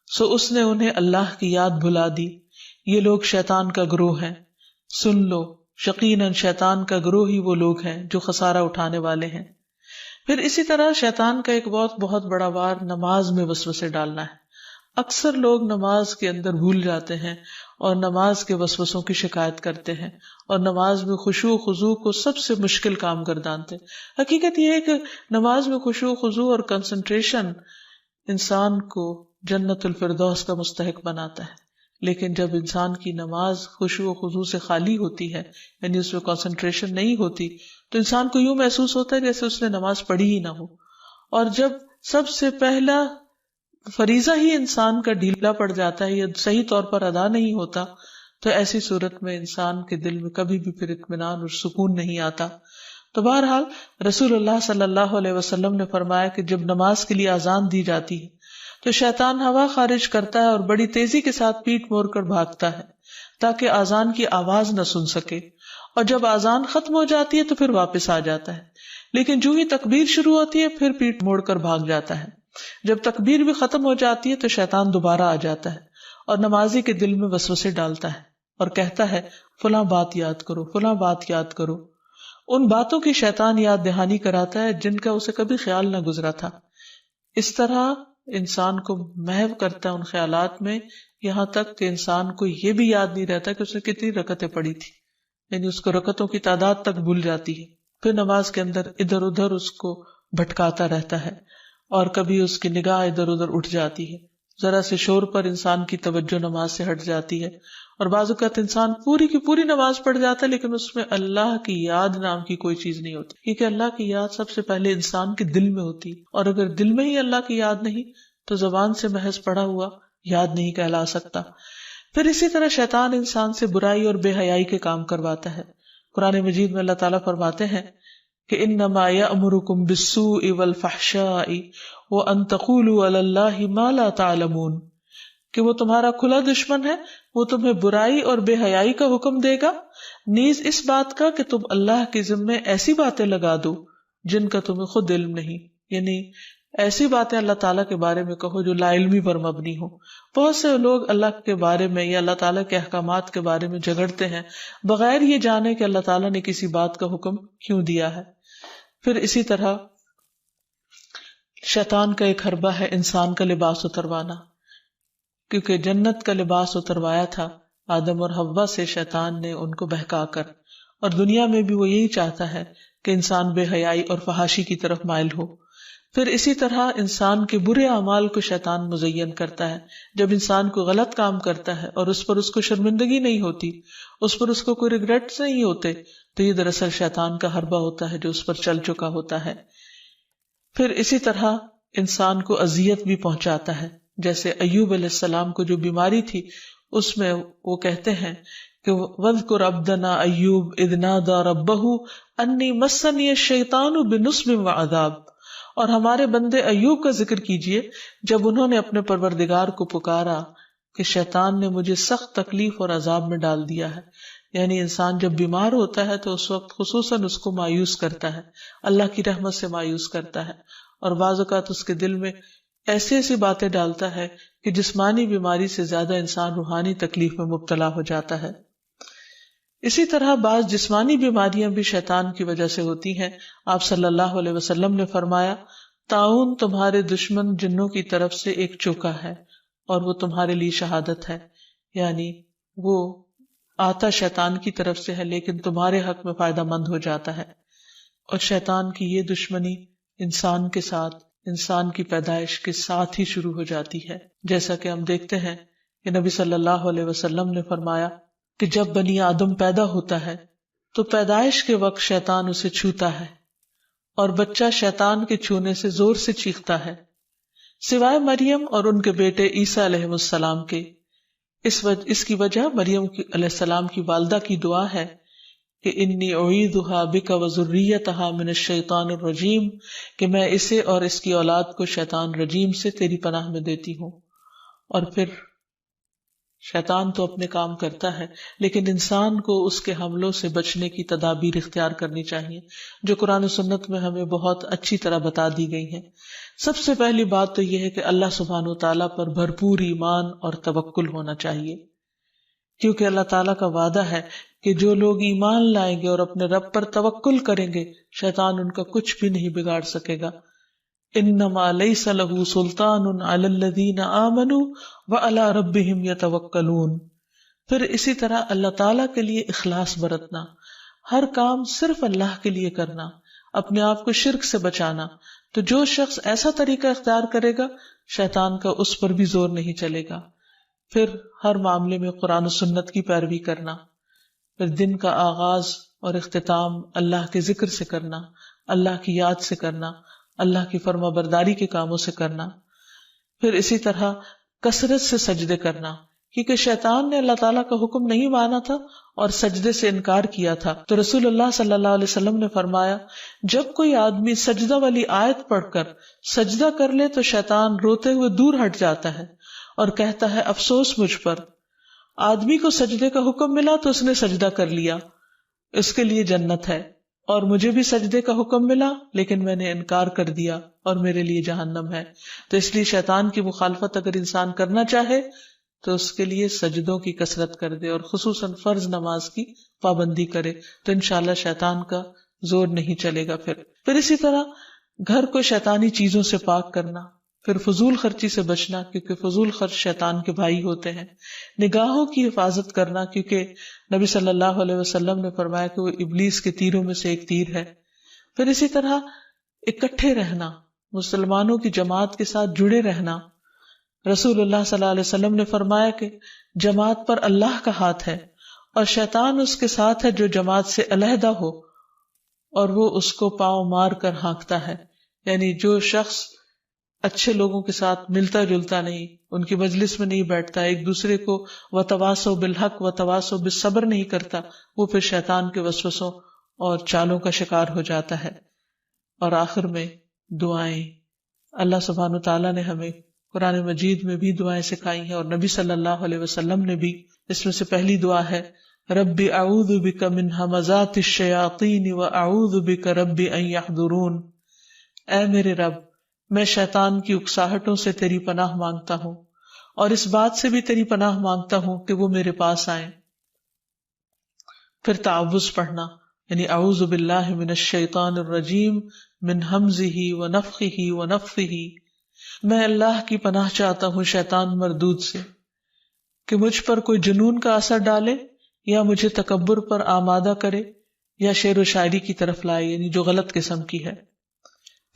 سو اس نے انہیں اللہ کی یاد بھلا دی، یہ لوگ شیطان کا گروہ ہیں، سن لو یقیناً شیطان کا گروہ ہی وہ لوگ ہیں جو خسارہ اٹھانے والے ہیں۔ پھر اسی طرح شیطان کا ایک بہت بڑا وار نماز میں وسوسے ڈالنا ہے۔ اکثر لوگ نماز کے اندر بھول جاتے ہیں اور نماز کے وسوسوں کی شکایت کرتے ہیں، اور نماز میں خشوع و خضوع کو سب سے مشکل کام گردانتے ہیں۔ حقیقت یہ ہے کہ نماز میں خشوع و خضوع اور کنسنٹریشن انسان کو جنت الفردوس کا مستحق بناتا ہے، لیکن جب انسان کی نماز خشوع و خضوع سے خالی ہوتی ہے، یعنی اس میں کنسنٹریشن نہیں ہوتی، تو انسان کو یوں محسوس ہوتا ہے جیسے اس نے نماز پڑھی ہی نہ ہو۔ اور جب سب سے پہلا فریضہ ہی انسان کا ڈھیلا پڑ جاتا ہے یا صحیح طور پر ادا نہیں ہوتا، تو ایسی صورت میں انسان کے دل میں کبھی بھی پھر اطمینان اور سکون نہیں آتا۔ تو بہرحال رسول اللہ صلی اللہ علیہ وسلم نے فرمایا کہ جب نماز کے لیے اذان دی جاتی ہے تو شیطان ہوا خارج کرتا ہے اور بڑی تیزی کے ساتھ پیٹ موڑ کر بھاگتا ہے تاکہ اذان کی آواز نہ سن سکے، اور جب آذان ختم ہو جاتی ہے تو پھر واپس آ جاتا ہے، لیکن جو ہی تکبیر شروع ہوتی ہے پھر پیٹ موڑ کر بھاگ جاتا ہے۔ جب تکبیر بھی ختم ہو جاتی ہے تو شیطان دوبارہ آ جاتا ہے اور نمازی کے دل میں وسوسے ڈالتا ہے اور کہتا ہے فلاں بات یاد کرو، فلاں بات یاد کرو۔ ان باتوں کی شیطان یاد دہانی کراتا ہے جن کا اسے کبھی خیال نہ گزرا تھا۔ اس طرح انسان کو محو کرتا ہے ان خیالات میں، یہاں تک کہ انسان کو یہ بھی یاد نہیں رہتا کہ اس نے کتنی رکعتیں پڑھی تھی، یعنی اس کو رکعتوں کی تعداد تک بھول جاتی ہے۔ پھر نماز کے اندر ادھر ادھر اس کو بھٹکاتا رہتا ہے اور کبھی اس کی نگاہ ادھر ادھر اٹھ جاتی ہے، ذرا سے شور پر انسان کی توجہ نماز سے ہٹ جاتی ہے، اور بعض اوقات انسان پوری کی پوری نماز پڑھ جاتا ہے لیکن اس میں اللہ کی یاد نام کی کوئی چیز نہیں ہوتی، کیونکہ اللہ کی یاد سب سے پہلے انسان کے دل میں ہوتی، اور اگر دل میں ہی اللہ کی یاد نہیں تو زبان سے محض پڑھا ہوا یاد نہیں کہلا سکتا۔ پھر اسی طرح شیطان انسان سے برائی اور بے حیائی کے کام کرواتا ہے۔ قرآن مجید میں اللہ تعالیٰ فرماتے ہیں کہ انما یأمرکم بالسوء والفحشاء وان تقولوا علی اللہ ما لا تعلمون، کہ وہ تمہارا کھلا دشمن ہے، وہ تمہیں برائی اور بے حیائی کا حکم دے گا، نیز اس بات کا کہ تم اللہ کے ذمے ایسی باتیں لگا دو جن کا تمہیں خود علم نہیں، یعنی ایسی باتیں اللہ تعالیٰ کے بارے میں کہو جو لا علمی پر مبنی ہو۔ بہت سے لوگ اللہ کے بارے میں یا اللہ تعالیٰ کے احکامات کے بارے میں جھگڑتے ہیں بغیر یہ جانے کہ اللہ تعالیٰ نے کسی بات کا حکم کیوں دیا ہے۔ پھر اسی طرح شیطان کا ایک حربہ ہے انسان کا لباس اتروانا، کیونکہ جنت کا لباس اتروایا تھا آدم اور حوا سے شیطان نے ان کو بہکا کر، اور دنیا میں بھی وہ یہی چاہتا ہے کہ انسان بے حیائی اور فحاشی کی طرف مائل ہو۔ پھر اسی طرح انسان کے برے اعمال کو شیطان مزین کرتا ہے۔ جب انسان کو غلط کام کرتا ہے اور اس پر اس کو شرمندگی نہیں ہوتی، اس پر اس کو کوئی ریگریٹس نہیں ہوتے، تو یہ دراصل شیطان کا حربہ ہوتا ہے جو اس پر چل چکا ہوتا ہے۔ پھر اسی طرح انسان کو اذیت بھی پہنچاتا ہے، جیسے ایوب علیہ السلام کو جو بیماری تھی اس میں وہ کہتے ہیں کہ وَاذْكُرْ عَبْدَنَا أَيُّوبَ إِذْ نَادَى رَبَّهُ أَنِّي مَسَّنِيَ الشَّيْطَانُ بِنُصْبٍ وَعَذَابٍ، اور ہمارے بندے ایوب کا ذکر کیجئے جب انہوں نے اپنے پروردگار کو پکارا کہ شیطان نے مجھے سخت تکلیف اور عذاب میں ڈال دیا ہے۔ یعنی انسان جب بیمار ہوتا ہے تو اس وقت خصوصاً اس کو مایوس کرتا ہے، اللہ کی رحمت سے مایوس کرتا ہے، اور بعض اوقات اس کے دل میں ایسی ایسی باتیں ڈالتا ہے کہ جسمانی بیماری سے زیادہ انسان روحانی تکلیف میں مبتلا ہو جاتا ہے۔ اسی طرح بعض جسمانی بیماریاں بھی شیطان کی وجہ سے ہوتی ہیں۔ آپ صلی اللہ علیہ وسلم نے فرمایا طاعون تمہارے دشمن جنوں کی طرف سے ایک چوکا ہے اور وہ تمہارے لیے شہادت ہے، یعنی وہ آتا شیطان کی طرف سے ہے لیکن تمہارے حق میں فائدہ مند ہو جاتا ہے۔ اور شیطان کی یہ دشمنی انسان کے ساتھ، انسان کی پیدائش کے ساتھ ہی شروع ہو جاتی ہے، جیسا کہ ہم دیکھتے ہیں کہ نبی صلی اللہ علیہ وسلم نے فرمایا کہ جب بنی آدم پیدا ہوتا ہے تو پیدائش کے وقت شیطان اسے چھوتا ہے اور بچہ شیطان کے چھونے سے زور سے چیختا ہے، سوائے مریم اور ان کے بیٹے عیسیٰ علیہ السلام کے۔ اس کی وجہ مریم علیہ السلام کی والدہ کی دعا ہے کہ انی اعیذها بک وذریتها من الشیطان الرجیم، کہ میں اسے اور اس کی اولاد کو شیطان رجیم سے تیری پناہ میں دیتی ہوں۔ اور پھر شیطان تو اپنے کام کرتا ہے لیکن انسان کو اس کے حملوں سے بچنے کی تدابیر اختیار کرنی چاہیے، جو قرآن و سنت میں ہمیں بہت اچھی طرح بتا دی گئی ہیں۔ سب سے پہلی بات تو یہ ہے کہ اللہ سبحانہ و تعالیٰ پر بھرپور ایمان اور توکل ہونا چاہیے، کیونکہ اللہ تعالیٰ کا وعدہ ہے کہ جو لوگ ایمان لائیں گے اور اپنے رب پر توکل کریں گے شیطان ان کا کچھ بھی نہیں بگاڑ سکے گا۔ انما لیس لہ سلطان علی الذین آمنوا وعلی ربہم یتوکلون۔ پھر اسی طرح اللہ تعالیٰ کے لیے اخلاص برتنا، ہر کام صرف اللہ کے لیے کرنا، اپنے آپ کو شرک سے بچانا۔ تو جو شخص ایسا طریقہ اختیار کرے گا شیطان کا اس پر بھی زور نہیں چلے گا۔ پھر ہر معاملے میں قرآن و سنت کی پیروی کرنا، پھر دن کا آغاز اور اختتام اللہ کے ذکر سے کرنا، اللہ کی یاد سے کرنا، اللہ کی فرما برداری کے کاموں سے کرنا۔ پھر اسی طرح کثرت سے سجدے کرنا، کیونکہ شیطان نے اللہ تعالیٰ کا حکم نہیں مانا تھا اور سجدے سے انکار کیا تھا، تو رسول اللہ صلی اللہ علیہ وسلم نے فرمایا جب کوئی آدمی سجدہ والی آیت پڑھ کر سجدہ کر لے تو شیطان روتے ہوئے دور ہٹ جاتا ہے اور کہتا ہے افسوس مجھ پر۔ آدمی کو سجدے کا حکم ملا تو اس نے سجدہ کر لیا، اس کے لیے جنت ہے، اور مجھے بھی سجدے کا حکم ملا لیکن میں نے انکار کر دیا اور میرے لیے جہنم ہے۔ تو اس لیے شیطان کی مخالفت اگر انسان کرنا چاہے تو اس کے لیے سجدوں کی کثرت کر دے، اور خصوصاً فرض نماز کی پابندی کرے، تو انشاءاللہ شیطان کا زور نہیں چلے گا۔ پھر اسی طرح گھر کو شیطانی چیزوں سے پاک کرنا، پھر فضول خرچی سے بچنا کیونکہ فضول خرچ شیطان کے بھائی ہوتے ہیں، نگاہوں کی حفاظت کرنا کیونکہ نبی صلی اللہ علیہ وسلم نے فرمایا کہ وہ ابلیس کے تیروں میں سے ایک تیر ہے۔ پھر اسی طرح اکٹھے رہنا، مسلمانوں کی جماعت کے ساتھ جڑے رہنا۔ رسول اللہ صلی اللہ علیہ وسلم نے فرمایا کہ جماعت پر اللہ کا ہاتھ ہے اور شیطان اس کے ساتھ ہے جو جماعت سے علیحدہ ہو اور وہ اس کو پاؤں مار کر ہانکتا ہے، یعنی جو شخص اچھے لوگوں کے ساتھ ملتا جلتا نہیں، ان کی مجلس میں نہیں بیٹھتا، ایک دوسرے کو وتواصوا بالحق وتواصوا بالصبر نہیں کرتا، وہ پھر شیطان کے وسوسوں اور چالوں کا شکار ہو جاتا ہے۔ اور آخر میں دعائیں، اللہ سبحانہ تعالیٰ نے ہمیں قرآن مجید میں بھی دعائیں سکھائی ہیں اور نبی صلی اللہ علیہ وسلم نے بھی۔ اس میں سے پہلی دعا ہے رب اعوذ بک من ہمزات الشیاطین واعوذ بک رب ان یحضرون، اے میرے رب میں شیطان کی اکساہٹوں سے تیری پناہ مانگتا ہوں اور اس بات سے بھی تیری پناہ مانگتا ہوں کہ وہ میرے پاس آئیں۔ پھر تعوذ پڑھنا، یعنی اعوذ باللہ من الشیطان الرجیم من ہمزہ ونفخہ ونفثہ، میں اللہ کی پناہ چاہتا ہوں شیطان مردود سے کہ مجھ پر کوئی جنون کا اثر ڈالے یا مجھے تکبر پر آمادہ کرے یا شعر و شاعری کی طرف لائے، یعنی جو غلط قسم کی ہے۔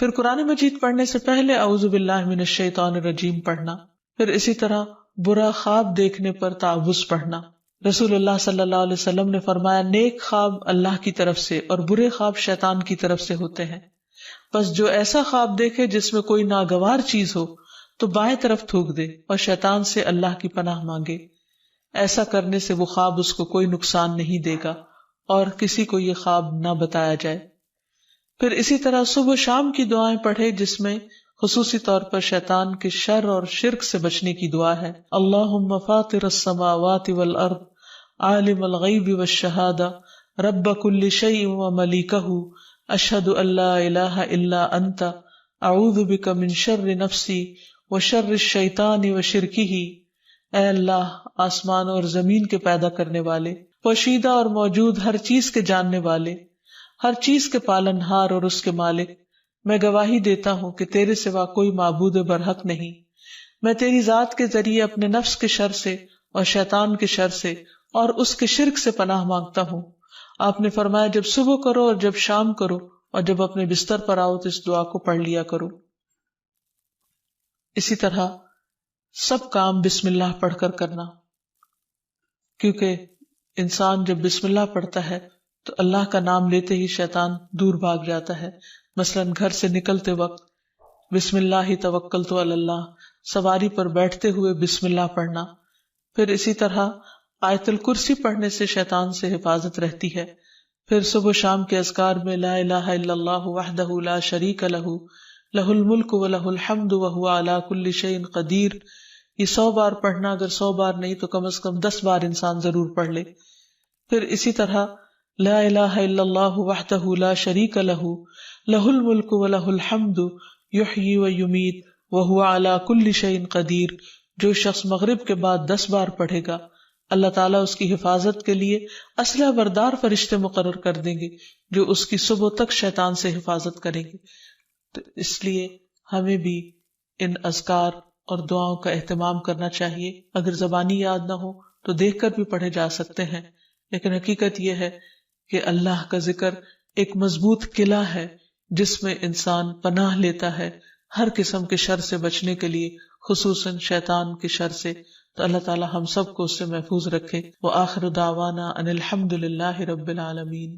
پھر قرآن مجید پڑھنے سے پہلے اعوذ باللہ من الشیطان الرجیم پڑھنا۔ پھر اسی طرح برا خواب دیکھنے پر تعوذ پڑھنا۔ رسول اللہ صلی اللہ علیہ وسلم نے فرمایا نیک خواب اللہ کی طرف سے اور برے خواب شیطان کی طرف سے ہوتے ہیں، پس جو ایسا خواب دیکھے جس میں کوئی ناگوار چیز ہو تو بائیں طرف تھوک دے اور شیطان سے اللہ کی پناہ مانگے، ایسا کرنے سے وہ خواب اس کو کوئی نقصان نہیں دے گا اور کسی کو یہ خواب نہ بتایا جائے۔ پھر اسی طرح صبح و شام کی دعائیں پڑھے جس میں خصوصی طور پر شیطان کے شر اور شرک سے بچنے کی دعا ہے۔ اللہم فاطر السماوات والارض عالم الغیب والشہادہ رب کل شیء وملیکہ اشہد ان لا الہ الا انت اعوذ بک من شر نفسی وشر الشیطان وشرکہ، اے اللہ آسمان اور زمین کے پیدا کرنے والے، پوشیدہ اور موجود ہر چیز کے جاننے والے، ہر چیز کے پالنہار اور اس کے مالک، میں گواہی دیتا ہوں کہ تیرے سوا کوئی معبود برحق نہیں۔ میں تیری ذات کے ذریعے اپنے نفس کے شر سے اور شیطان کے شر سے اور اس کے شرک سے پناہ مانگتا ہوں۔ آپ نے فرمایا جب صبح کرو اور جب شام کرو اور جب اپنے بستر پر آؤ تو اس دعا کو پڑھ لیا کرو۔ اسی طرح سب کام بسم اللہ پڑھ کر کرنا، کیونکہ انسان جب بسم اللہ پڑھتا ہے تو اللہ کا نام لیتے ہی شیطان دور بھاگ جاتا ہے۔ مثلا گھر سے نکلتے وقت بسم اللہ توکلت علی اللہ، سواری پر بیٹھتے ہوئے بسم اللہ پڑھنا۔ پھر اسی طرح آیت الکرسی پڑھنے سے شیطان سے حفاظت رہتی ہے۔ پھر صبح شام کے اذکار میں لا الہ الا اللہ وحدہ لا شریک لہ لہ الملک ولہ الحمد وہو علی کل شیء قدیر، یہ 100 بار پڑھنا، اگر 100 بار نہیں تو کم از کم 10 بار انسان ضرور پڑھ لے۔ پھر اسی طرح لا الہ الا اللہ وحدہ لا شریک لہ لہ الملک ولہ الحمد یحیی ویمیت وہو علی کل شیء قدیر، جو شخص مغرب کے بعد 10 بار پڑھے گا اللہ تعالیٰ اس کی حفاظت کے لیے اسلحہ بردار فرشتے مقرر کر دیں گے جو اس کی صبح تک شیطان سے حفاظت کریں گے۔ تو اس لیے ہمیں بھی ان اذکار اور دعاؤں کا اہتمام کرنا چاہیے۔ اگر زبانی یاد نہ ہو تو دیکھ کر بھی پڑھے جا سکتے ہیں، لیکن حقیقت یہ ہے کہ اللہ کا ذکر ایک مضبوط قلعہ ہے جس میں انسان پناہ لیتا ہے ہر قسم کے شر سے بچنے کے لیے، خصوصاً شیطان کے شر سے۔ تو اللہ تعالی ہم سب کو اس سے محفوظ رکھے۔ وآخر دعوانا ان الحمد للہ رب العالمین۔